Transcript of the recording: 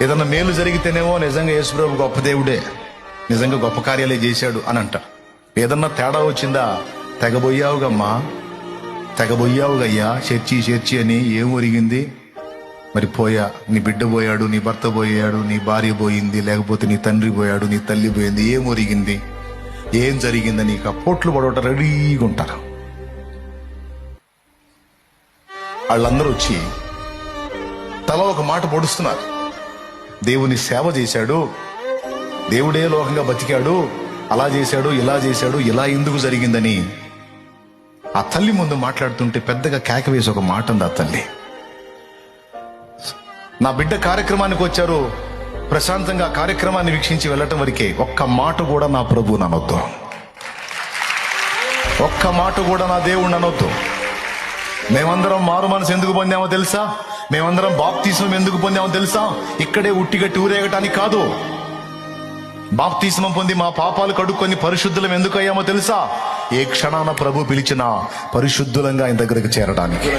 ఏదన్నా మేలు జరిగితేనేమో నిజంగా యేసుప్రభు గొప్ప దేవుడే, నిజంగా గొప్ప కార్యాలే చేశాడు అని అంట. ఏదన్నా తేడా వచ్చిందా, తెగబోయావుగమ్మా, తెగబోయావుగయ్యా, చర్చి అని ఏం ఒరిగింది? మరి పోయా, నీ బిడ్డ పోయాడు, నీ భర్త పోయాడు, నీ భార్య పోయింది, లేకపోతే నీ తండ్రి పోయాడు, నీ తల్లి పోయింది, ఏం ఒరిగింది, ఏం జరిగిందని నీకు ఆ పోట్లు పడవట రెడీగా ఉంటారు. వాళ్ళందరూ వచ్చి తల ఒక మాట పొడుస్తున్నారు. దేవుని సేవ చేశాడు, దేవుడే లోకంగా బతికాడు, అలా చేశాడు, ఇలా చేశాడు, ఇలా ఎందుకు జరిగిందని ఆ తల్లి ముందు మాట్లాడుతుంటే పెద్దగా కేక వేసి ఒక మాట ఉంది ఆ తల్లి. నా బిడ్డ కార్యక్రమానికి వచ్చారు, ప్రశాంతంగా కార్యక్రమాన్ని వీక్షించి వెళ్ళటం వరకే, ఒక్క మాట కూడా నా ప్రభు అనొద్దు, ఒక్క మాట కూడా నా దేవుణ్ణి అనొద్దు. మేమందరం మారు మనసు ఎందుకు పొందామో తెలుసా? మేమందరం బాప్తిస్మం ఎందుకు పొందామో తెలుసా? ఇక్కడే ఉట్టిగట్టి ఊరేగటానికి కాదు. బాప్తిస్మం పొంది మా పాపాలు కడుక్కొని పరిశుద్ధులం ఎందుకు అయ్యామో తెలుసా? ఏ క్షణాన ప్రభు పిలిచినా పరిశుద్ధులంగా ఆయన దగ్గరికి చేరడానికి.